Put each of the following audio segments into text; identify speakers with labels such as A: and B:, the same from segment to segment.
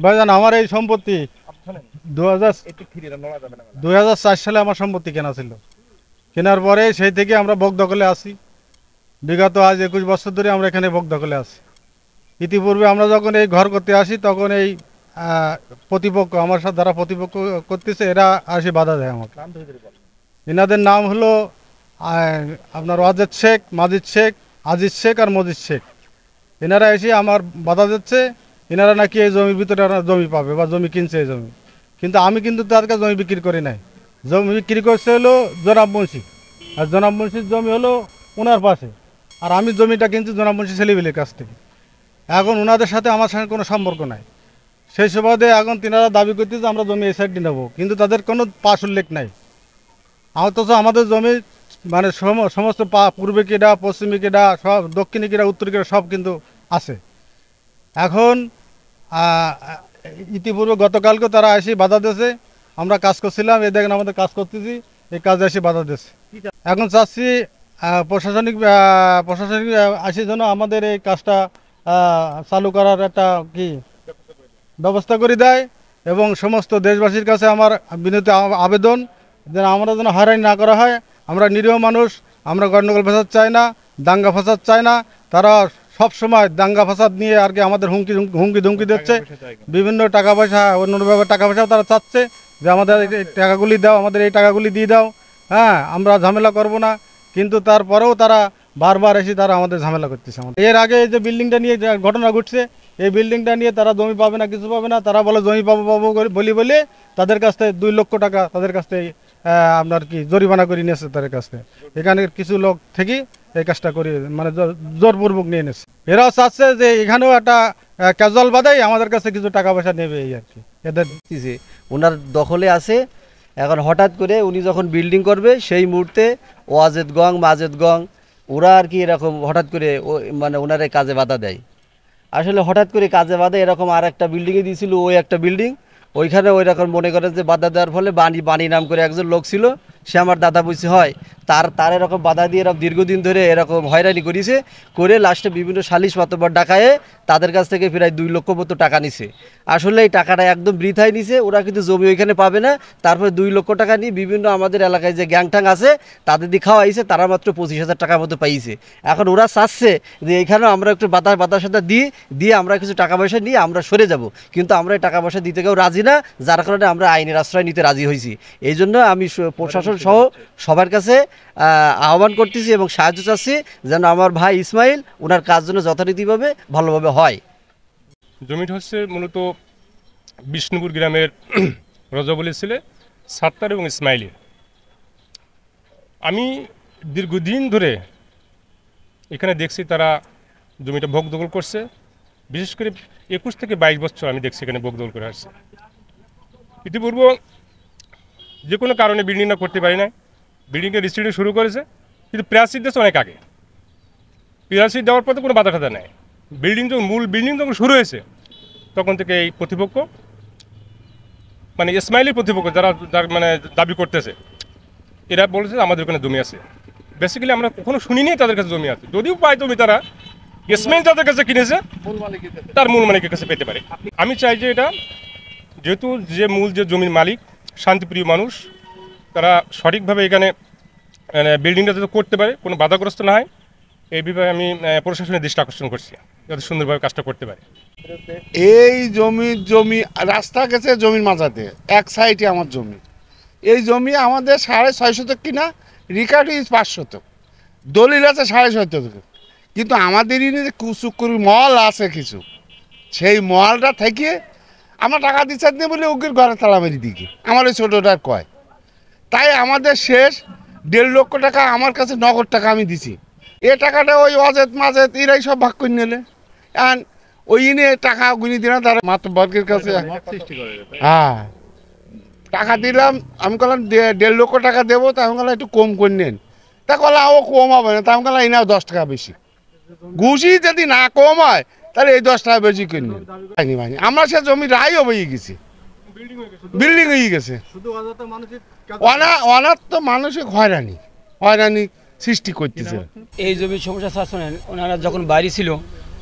A: ভাইজান আমার এই সম্পত্তি 2004 সালে আমার সম্পত্তি কেনা ছিল। কেনার পরে সেই থেকে আমরা বক দখলে আছি। বিগত আজ 21 বছর ধরে আমরা এখানে বক দখলে আছি। ইতিপূর্বে আমরা যখন এই ঘর করতে আসি তখন এই প্রতিপক্ষ আমার সাথে যারা প্রতিপক্ষ করতেছে এরা আসি বাধা দেয় আমাকে। এনাদের নাম হলো আপনার ওয়াজেদ শেখ, মাজিদ শেখ, আজিজ শেখ আর মজিদ শেখ। এনারা এসে আমার বাধা দিচ্ছে। এনারা নাকি এই জমির ভিতরে জমি পাবে বা জমি কিনছে এই জমি, কিন্তু আমি কিন্তু তার কাছে জমি বিক্রি করি নাই। জমি বিক্রি করছে হলো জনাব মুন্সি, আর জনাব মুন্সির জমি হলো ওনার পাশে, আর আমি জমিটা কিনছি জনাব মুন্সি ছেলেবেলের কাছ থেকে। এখন ওনাদের সাথে আমার সঙ্গে কোনো সম্পর্ক নাই। সেই সুবাদে এখন তিনারা দাবি করতেছে আমরা জমি এই সাইডে নেবো, কিন্তু তাদের কোনো পাশ উল্লেখ নাই। অথচ আমাদের জমি মানে সমস্ত পূর্বে কেডা, পশ্চিমে কেডা, সব দক্ষিণে কেডা, উত্তর কেডা সব কিন্তু আছে। এখন ইতিপূর্বে গতকালকে তারা এসে বাধা দিয়েছে। আমরা কাজ করছিলাম, এই দেখেন আমাদের কাজ করতেছি, এই কাজে এসে বাধা দিয়েছে। এখন চাচ্ছি প্রশাসনিক আসি যেন আমাদের এই কাজটা চালু করার একটা কি ব্যবস্থা করে দেয়, এবং সমস্ত দেশবাসীর কাছে আমার বিনীত আবেদন যেন আমরা যেন হয়রানি না করা হয়। আমরা নিরীহ মানুষ, আমরা গণ্ডগোল ফাসাদ চাই না, দাঙ্গা ফাসাদ চাই না। তারা সব সময় দাঙ্গা ফাসাদ নিয়ে আর কি আমাদের হুমকি ধুমকি দিচ্ছে। বিভিন্ন টাকা পয়সা, অন্যভাবে টাকা পয়সাও তারা চাচ্ছে যে আমাদের এই টাকাগুলি দাও, আমাদের এই টাকাগুলি দিয়ে দাও, হ্যাঁ আমরা ঝামেলা করব না। কিন্তু তারপরেও তারা বারবার এসে তারা আমাদের ঝামেলা করতেছে। এর আগে এই যে বিল্ডিংটা নিয়ে যে ঘটনা ঘটছে, এই বিল্ডিংটা নিয়ে তারা জমি পাবে না, কিছু পাবে না। তারা বলে জমি পাবো পাবো বলে তাদের কাছ থেকে 2 লক্ষ টাকা তাদের কাছ থেকে আপনার কি জরিমানা করে নিয়েছে তাদের কাছ থেকে। এখানে কিছু লোক থেকে এই কাজটা করে মানে জোরপূর্বক নিয়ে নিয়েছে। এরাও চাচ্ছে যে এখানেও একটা ক্যাজুয়াল বাদাই আমাদের কাছে কিছু টাকা পয়সা নেবে এই আর কি। এদের
B: ওনার দখলে আছে। এখন হঠাৎ করে উনি যখন বিল্ডিং করবে সেই মুহূর্তে ওয়াজেদ গং, মাজেদ গং ওরা আর কি এরকম হঠাৎ করে মানে ওনার এই কাজে বাধা দেয়। আসলে হঠাৎ করে কাজে বাধা এরকম আর একটা বিল্ডিংয়ে দিয়েছিল, ওই একটা বিল্ডিং ওইখানে ওই রকম মনে করে যে বাধা দেওয়ার ফলে বাণী নাম করে একজন লোক ছিল, সে আমার দাদা বুঝি হয়, তার এরকম বাধা দিয়ে এরকম দীর্ঘদিন ধরে এরকম হয়রানি করেছে, করে লাস্টে বিভিন্ন সালিশ মাতব্বর ডাকায়ে তাদের কাছ থেকে প্রায় 2 লক্ষ মতো টাকা নিছে। আসলে এই টাকাটা একদম বৃথায় নিছে। ওরা কিন্তু জমি ওইখানে পাবে না। তারপরে 2 লক্ষ টাকা নিয়ে বিভিন্ন আমাদের এলাকায় যে গ্যাংটাং আছে তাদের দিয়ে খাওয়াইছে, তারা মাত্র 25,000 টাকার মতো পাইছে। এখন ওরা চাচ্ছে যে এইখানেও আমরা একটু বাতার সাথে দিয়ে আমরা কিছু টাকা পয়সা নিয়ে আমরা সরে যাব, কিন্তু আমরা এই টাকা পয়সা দিতে কেউ রাজি না, যার কারণে আমরা আইনের আশ্রয় নিতে রাজি হয়েছি। এই জন্য আমি প্রশাসন সহ সবার কাছে আহ্বান করতেছি এবং সাহায্য চাচ্ছি যেন আমার ভাই ইসমাইল ওনার কাজ যেন যথারীতিভাবে ভালোভাবে হয়।
C: জমিটা হচ্ছে মূলত বিষ্ণুপুর গ্রামের রজবলী ছেলে সাত্তার এবং ইসমাইলের। আমি দীর্ঘদিন ধরে এখানে দেখছি তারা জমিটা ভোগ দখল করছে। বিশেষ করে 21 থেকে 22 বছর আমি দেখছি এখানে ভোগ দখল করে আসছে। ইতিপূর্বে যে কোনো কারণে বিল্ডিংটা করতে পারি না, বিল্ডিংটা রিস্ট্রিকশন শুরু করেছে, কিন্তু প্রাচীর দিয়েছে অনেক আগে। প্রাচীর দেওয়ার পর তো কোনো বাধা টাধা নেই। মূল বিল্ডিং যখন শুরু হয়েছে তখন থেকে এই প্রতিপক্ষ মানে ইসমাইলের প্রতিপক্ষ যারা মানে দাবি করতেছে, এরা বলেছে আমাদের ওখানে জমি আছে। বেসিক্যালি আমরা কখনো শুনিনি তাদের কাছে জমি আছে। যদিও পায় জমি তারা ইসমাইল তাদের কাছে কিনেছে, তার মূল মালিকের কাছে পেতে পারে। আমি চাই যে এটা যেহেতু যে জমির মালিক শান্তিপ্রিয় মানুষ, তারা সঠিকভাবে এখানে বিল্ডিংটা যাতে করতে পারে, কোনো বাধাগ্রস্ত না হয়, এই বিষয়ে আমি প্রশাসনের দৃষ্টি আকর্ষণ করছি যাতে সুন্দরভাবে কাজটা করতে পারে।
D: এই জমি রাস্তা গেছে জমির মাঝাতে, এক সাইডে আমার জমি। এই জমি আমাদের 6.5 শতক কিনা, রেকর্ড 5 শতক, দলিল আছে 6.5 শতক। কিন্তু আমাদের কুচুকুরি মল আছে কিছু, সেই মলটা থেকে আমরা টাকা দিচ্ছি না বলে উকিল ঘরে তালা মেরি দিকে আমার ওই ছোটোটার কয়। তাই আমাদের শেষ 1.5 লক্ষ টাকা আমার কাছে নগদ টাকা আমি দিছি। এ টাকাটা ওই অজেত মাজেত এরাই সব ভাগ করে নিলে, এখন ওই নিয়ে টাকা গুনি দিলাম তারা মাত্র বর্গের কাছে। হ্যাঁ টাকা দিলাম, আমি বললাম 1.5 লক্ষ টাকা দেবো, তা আমি বললাম একটু কম করে নেন। তা বললাম ও কম হবে না, তা আমি বললাম এই নাও 10 টাকা বেশি। ঘুষি যদি না কম হয় তাহলে এই 10 টাকা বেশি করে নেন। আমরা সে জমি রায়ও হয়ে গেছি, বিল্ডিং হয়ে গেছে। অনাথ তো মানসিক হয়রানি সৃষ্টি করতেছে।
E: এই জমির সমস্যা শাসনের ওনারা যখন বাইরে ছিল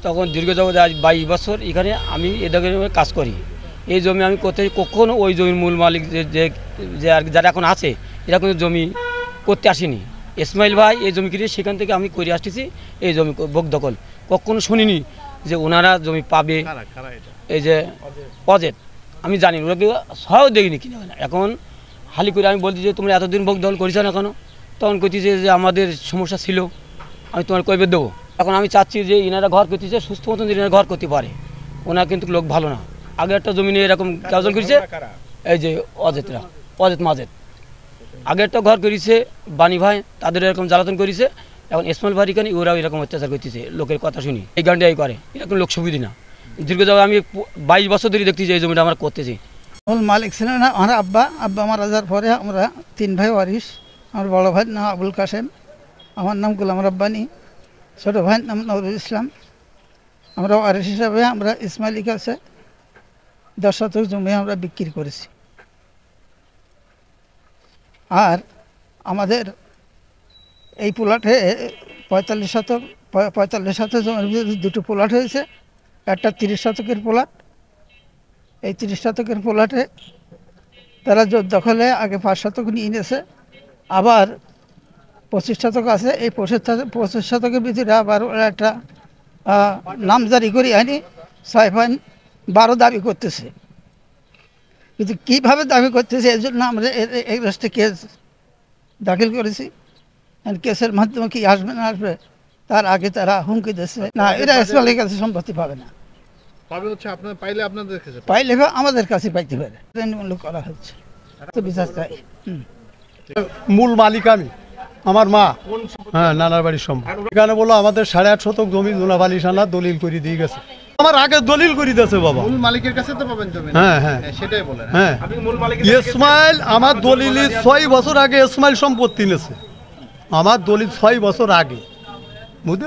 E: তখন দীর্ঘ জগতে আজ 22 বছর এখানে আমি এদের কাজ করি। এই জমি আমি করতে কখনো ওই জমির মূল মালিক যে আর যারা এখন আছে এরা কোনো জমি করতে আসেনি। ইসমাইল ভাই এই জমি কিনে সেখান থেকে আমি করে আসতেছি এই জমি ভোগ দখল। কখনো শুনিনি যে ওনারা জমি পাবে। এই যে অজেদ আমি জানি ওরা সহায় দেখিনি কিনে এখন হালি করে আমি বলছি যে তোমরা এতদিন ভোগ দখল করেছো না কেন? তখন করতেছে যে আমাদের সমস্যা ছিল, আমি তোমার কৈবের দেবো। এখন আমি চাচ্ছি যে ইনারা ঘর করতেছে সুস্থ মতন ইনারা ঘর করতে পারে। ওনার কিন্তু লোক ভালো না। আগে একটা জমি নিয়ে এরকম কাজল করেছে, এই যে অজেদ মাজেদ আগে একটা ঘর করেছে বাণী ভাই, তাদের এরকম জ্বালাতন করেছে। এখন ইসমাইল ভাই এখানে ওরাও এরকম অত্যাচার করতেছে লোকের কথা শুনি। এই গানটাই করে এরকম লোক সুবিধি না। দীর্ঘ যাওয়া আমি 22 বছর ধরে দেখতেছি এই জমিটা আমরা করতেছি।
F: মূল মালিক ছিলেন আমার আব্বা মারা যাওয়ার পরে আমরা 3 ভাই ওয়ারিশ। আমার বড় ভাইয়ের নাম আবুল কাসেম, আমার নাম গোলাম রব্বানি, ছোটো ভাইয়ের নাম নজরুল ইসলাম। আমরা ওয়ারিশ হিসাবে আমরা ইসমাইলি কাছে 10 শতক জমি আমরা বিক্রি করেছি। আর আমাদের এই প্লটে 45 শতক জমির ভিতরে 2টো প্লট হয়েছে। একটা 30 শতকের প্লট। এই 30 শতকের প্লটে তারা জোর দখলে আগে 5 শতক নিয়ে নিয়েছে, আবার 25 শতক আছে। এই 25 শতকের ভিতরে আবার ওরা একটা নামজারি করে আনি 6.12 দাবি করতেছে। কিন্তু কীভাবে দাবি করতেছে এই জন্য আমরা এই রাষ্ট্রে কেস দাখিল করেছি। কেসের মাধ্যমে কি আসবে না আসবে তার আগে তারা হুমকি দিচ্ছে, না এরা ইসমাইলের কাছে সম্পত্তি পাবে না,
G: পাবে হচ্ছে আপনার পাইলে আপনাদের কাছে
F: পাইলে আমাদের কাছে পাইতে পারে। করা হচ্ছে তো বিচার চাই।
A: মূল মালিক আমি, আমার মা, হ্যাঁ নানার বাড়ির সম্ভব। এখানে বলো আমাদের 8.5 শতক জমি জোনাবালি সানা দলিল করে দিয়ে গেছে। আমার আগে দলিল করে দিয়েছে বাবা।
G: মূল মালিকের কাছে তো পাবেন জমি।
A: হ্যাঁ হ্যাঁ
G: সেটাই বলেন।
A: হ্যাঁ ইসমাইল আমার দলিল 6 বছর আগে ইসমাইল সম্পত্তি নিয়েছে। আমার দলিল 6 বছর আগে বুঝতে